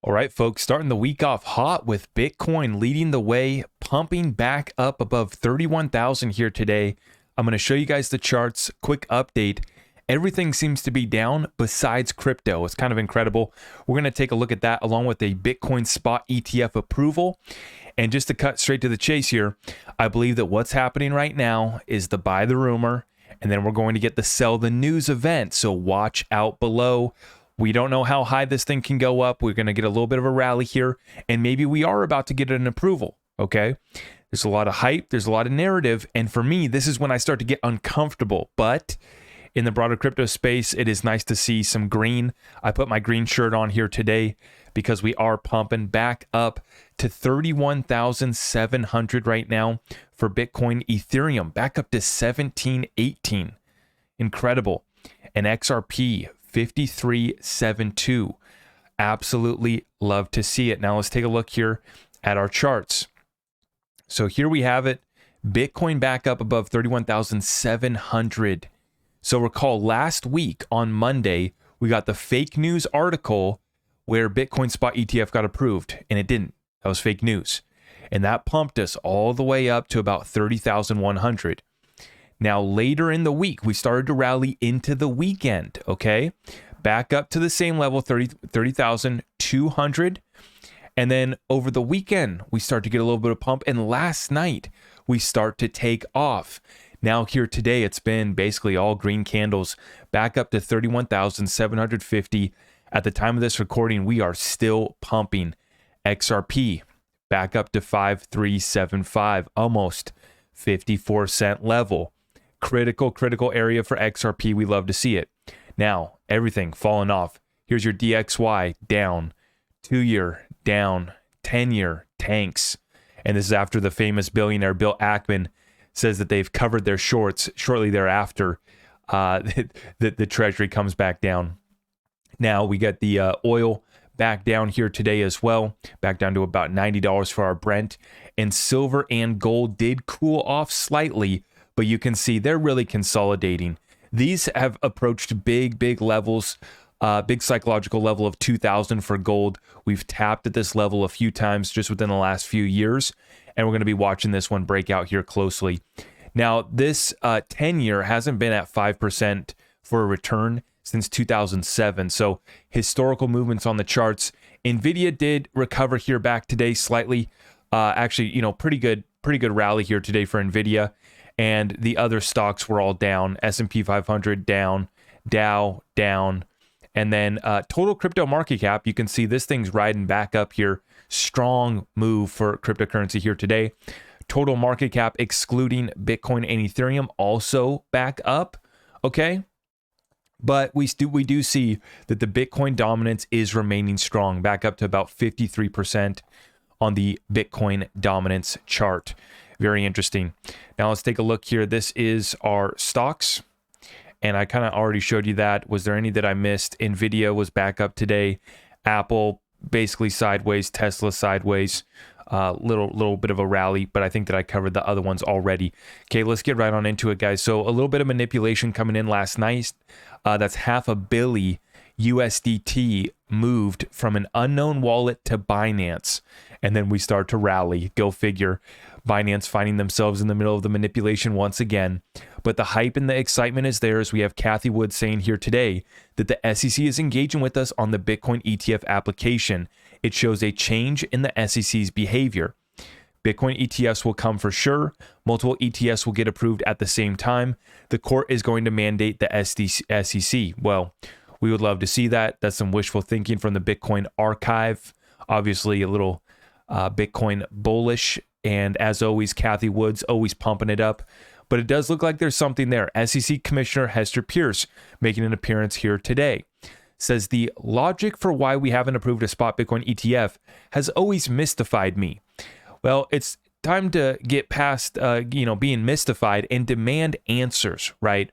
All right, folks, starting the week off hot with Bitcoin leading the way, pumping back up above 31,000 here today. I'm going to show you guys the charts, quick update. Everything seems to be down besides crypto. It's kind of incredible. We're going to take a look at that along with a Bitcoin spot ETF approval. And just to cut straight to the chase here, I believe that what's happening right now is the buy the rumor, and then we're going to get the sell the news event. So watch out below. We don't know how high this thing can go up. We're going to get a little bit of a rally here, and maybe we are about to get an approval, okay? There's a lot of hype. There's a lot of narrative, and for me, this is when I start to get uncomfortable. But in the broader crypto space, it is nice to see some green. I put my green shirt on here today because we are pumping back up to 31,700 right now for Bitcoin, Ethereum, back up to 1718. Incredible. And XRP, 5372. Absolutely love to see it. Now let's take a look here at our charts. So here we have it. Bitcoin back up above 31,700. So recall last week on Monday, we got the fake news article where Bitcoin spot ETF got approved, and it didn't. That was fake news. And that pumped us all the way up to about 30,100. Now, later in the week, we started to rally into the weekend, okay? Back up to the same level, 30,200. And then over the weekend, we start to get a little bit of pump. And last night, we start to take off. Now here today, it's been basically all green candles, back up to 31,750. At the time of this recording, we are still pumping. XRP, back up to 5375, almost 54-cent level. Critical area for XRP. We love to see it. Now, everything falling off. Here's your DXY down, 2-year down, 10-year tanks. And this is after the famous billionaire Bill Ackman says that they've covered their shorts. Shortly thereafter, the treasury comes back down. Now we got the oil back down here today as well, back down to about $90 for our Brent. And silver and gold did cool off slightly, but you can see they're really consolidating. These have approached big levels, big psychological level of 2,000 for gold. We've tapped at this level a few times just within the last few years, and we're going to be watching this one break out here closely. Now, this 10-year hasn't been at 5% for a return since 2007, so historical movements on the charts. NVIDIA did recover here back today slightly. Actually, pretty good rally here today for NVIDIA. And the other stocks were all down. S&P 500 down, Dow down. And then total crypto market cap, you can see this thing's riding back up here. Strong move for cryptocurrency here today. Total market cap excluding Bitcoin and Ethereum also back up, okay? But we do see that the Bitcoin dominance is remaining strong, back up to about 53% on the Bitcoin dominance chart. Very interesting. Now let's take a look here. This is our stocks, and I kind of already showed you that. Was there any that I missed? NVIDIA was back up today. Apple basically sideways. Tesla sideways. Little bit of a rally, but I think that I covered the other ones already. Okay, let's get right on into it, guys. So a little bit of manipulation coming in last night. That's $500 million USDT moved from an unknown wallet to Binance, and then we start to rally. Go figure. Binance finding themselves in the middle of the manipulation once again. But the hype and the excitement is there, as we have Cathie Wood saying here today that the SEC is engaging with us on the Bitcoin ETF application. It shows a change in the SEC's behavior. Bitcoin ETFs will come for sure. Multiple ETFs will get approved at the same time. The court is going to mandate the SEC. Well, we would love to see that. That's some wishful thinking from the Bitcoin archive. Obviously, a little Bitcoin bullish. And as always, Cathie Wood's always pumping it up. But it does look like there's something there. SEC Commissioner Hester Peirce making an appearance here today. Says the logic for why we haven't approved a spot Bitcoin ETF has always mystified me. Well, it's time to get past, being mystified and demand answers, right?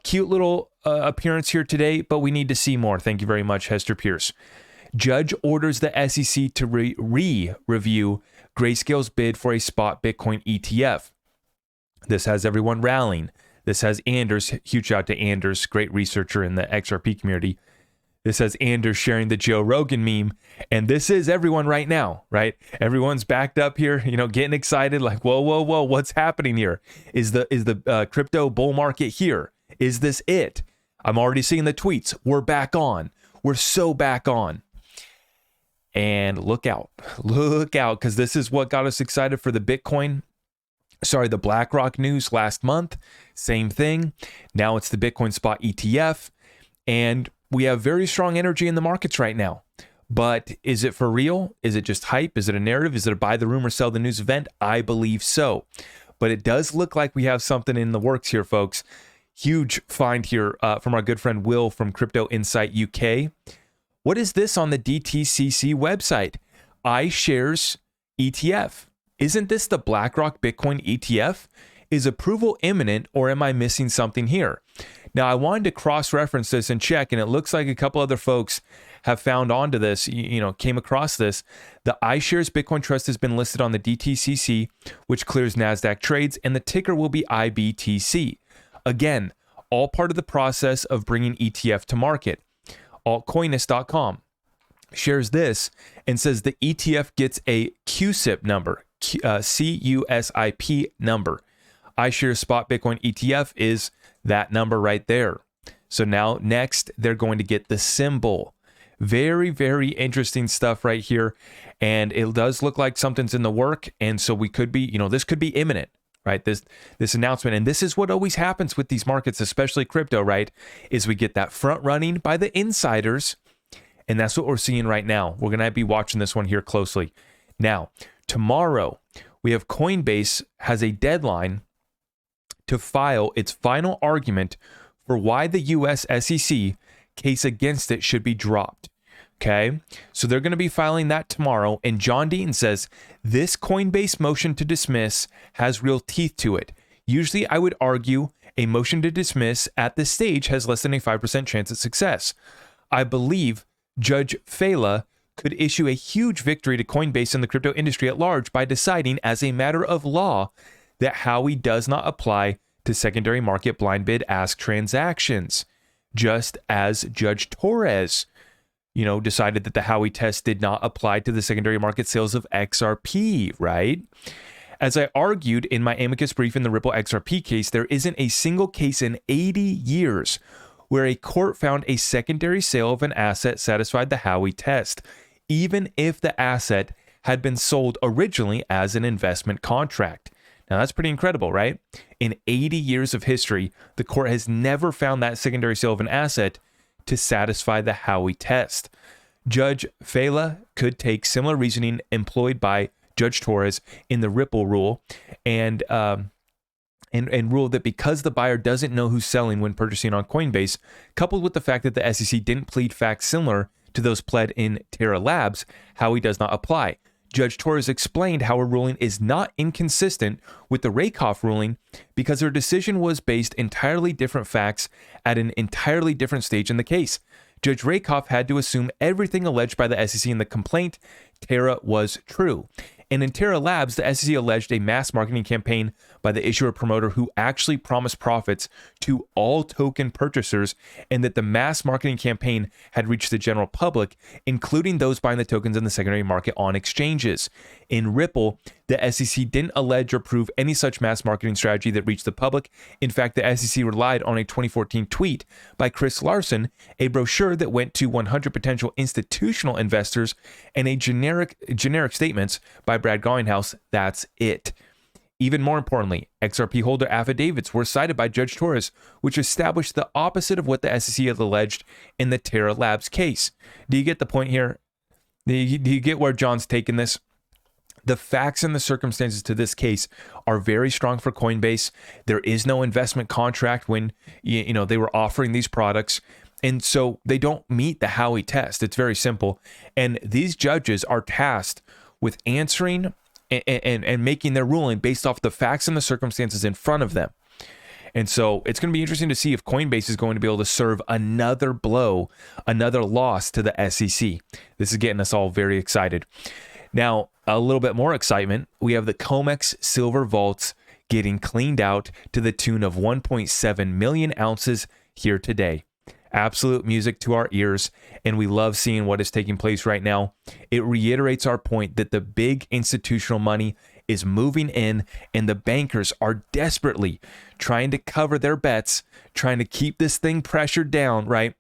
Cute little appearance here today, but we need to see more. Thank you very much, Hester Peirce. Judge orders the SEC to review Grayscale's bid for a spot Bitcoin ETF. This has everyone rallying. This has Anders, huge shout out to Anders, great researcher in the XRP community. This says Anders sharing the Joe Rogan meme. And this is everyone right now, right? Everyone's backed up here, getting excited like, whoa, what's happening here? Is the crypto bull market here? Is this it? I'm already seeing the tweets. We're back on. We're so back on. And look out, because this is what got us excited for the the BlackRock news last month. Same thing. Now it's the Bitcoin spot ETF. And we have very strong energy in the markets right now. But is it for real? Is it just hype? Is it a narrative? Is it a buy the rumor, sell the news event? I believe so. But it does look like we have something in the works here, folks. Huge find here from our good friend Will from Crypto Insight UK. What is this on the DTCC website? iShares ETF. Isn't this the BlackRock Bitcoin ETF? Is approval imminent, or am I missing something here? Now, I wanted to cross-reference this and check, and it looks like a couple other folks have found onto this, came across this. The iShares Bitcoin Trust has been listed on the DTCC, which clears NASDAQ trades, and the ticker will be IBTC. Again, all part of the process of bringing ETF to market. Altcoinist.com shares this and says the ETF gets a CUSIP number, CUSIP number. iShares Spot Bitcoin ETF is that number right there. So now next, they're going to get the symbol. Very, very interesting stuff right here. And it does look like something's in the work. And so we could be, this could be imminent, right? This announcement. And this is what always happens with these markets, especially crypto, right? Is we get that front running by the insiders. And that's what we're seeing right now. We're going to be watching this one here closely. Now, tomorrow, we have Coinbase has a deadline to file its final argument for why the US SEC case against it should be dropped. Okay, so they're going to be filing that tomorrow. And John Deaton says this Coinbase motion to dismiss has real teeth to it. Usually, I would argue a motion to dismiss at this stage has less than a 5% chance of success. I believe Judge Fela could issue a huge victory to Coinbase and the crypto industry at large by deciding as a matter of law that Howey does not apply to secondary market blind bid ask transactions, just as Judge Torres, decided that the Howey test did not apply to the secondary market sales of XRP, right? As I argued in my amicus brief in the Ripple XRP case, there isn't a single case in 80 years where a court found a secondary sale of an asset satisfied the Howey test, even if the asset had been sold originally as an investment contract. Now, that's pretty incredible, right? In 80 years of history, the court has never found that secondary sale of an asset to satisfy the Howey test. Judge Fela could take similar reasoning employed by Judge Torres in the Ripple rule and rule that because the buyer doesn't know who's selling when purchasing on Coinbase, coupled with the fact that the SEC didn't plead facts similar to those pled in Terra Labs, Howey does not apply. Judge Torres explained how her ruling is not inconsistent with the Rakoff ruling because her decision was based entirely different facts at an entirely different stage in the case. Judge Rakoff had to assume everything alleged by the SEC in the complaint, Terra, was true. And in Terra Labs, the SEC alleged a mass marketing campaign by the issuer promoter who actually promised profits to all token purchasers, and that the mass marketing campaign had reached the general public, including those buying the tokens in the secondary market on exchanges. In Ripple, the SEC didn't allege or prove any such mass marketing strategy that reached the public. In fact, the SEC relied on a 2014 tweet by Chris Larson, a brochure that went to 100 potential institutional investors, and a generic statements by Brad Garlinghouse. That's it. Even more importantly, XRP holder affidavits were cited by Judge Torres, which established the opposite of what the SEC had alleged in the Terra Labs case. Do you get the point here? Do you get where John's taking this? The facts and the circumstances to this case are very strong for Coinbase. There is no investment contract when they were offering these products. And so they don't meet the Howey test. It's very simple. And these judges are tasked with answering and making their ruling based off the facts and the circumstances in front of them. And so it's going to be interesting to see if Coinbase is going to be able to serve another blow, another loss to the SEC. This is getting us all very excited. Now, a little bit more excitement. We have the COMEX silver vaults getting cleaned out to the tune of 1.7 million ounces here today. absolute music to our ears, and we love seeing what is taking place right now. It reiterates our point that the big institutional money is moving in, and the bankers are desperately trying to cover their bets, trying to keep this thing pressured down, right?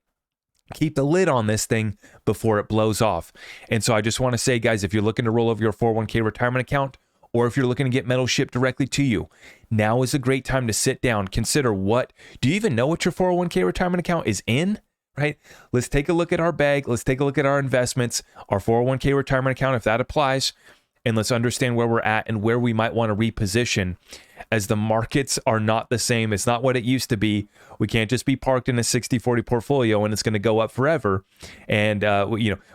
Keep the lid on this thing before it blows off. And so I just want to say, guys, if you're looking to roll over your 401k retirement account, or if you're looking to get metal shipped directly to you, now is a great time to sit down, consider do you even know what your 401k retirement account is in, right? Let's take a look at our bag. Let's take a look at our investments, our 401k retirement account, if that applies, and let's understand where we're at and where we might want to reposition, as the markets are not the same. It's not what it used to be. We can't just be parked in a 60-40 portfolio and it's going to go up forever. And,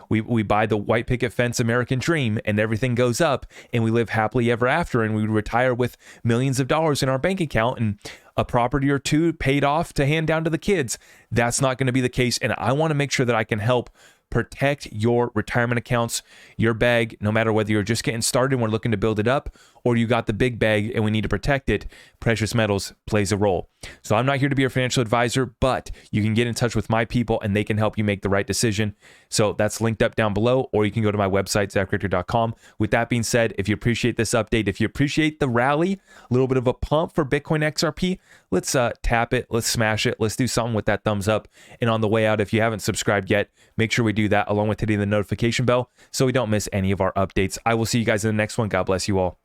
we buy the white picket fence American dream and everything goes up and we live happily ever after, and we retire with millions of dollars in our bank account and a property or two paid off to hand down to the kids. That's not going to be the case. And I want to make sure that I can help protect your retirement accounts, your bag, no matter whether you're just getting started and we're looking to build it up, or you got the big bag and we need to protect it. Precious metals plays a role. So I'm not here to be your financial advisor, but you can get in touch with my people and they can help you make the right decision. So that's linked up down below, or you can go to my website, ZachRector.com. With that being said, if you appreciate this update, if you appreciate the rally, a little bit of a pump for Bitcoin XRP, let's tap it, let's smash it, let's do something with that thumbs up. And on the way out, if you haven't subscribed yet, make sure we do that along with hitting the notification bell so we don't miss any of our updates. I will see you guys in the next one. God bless you all.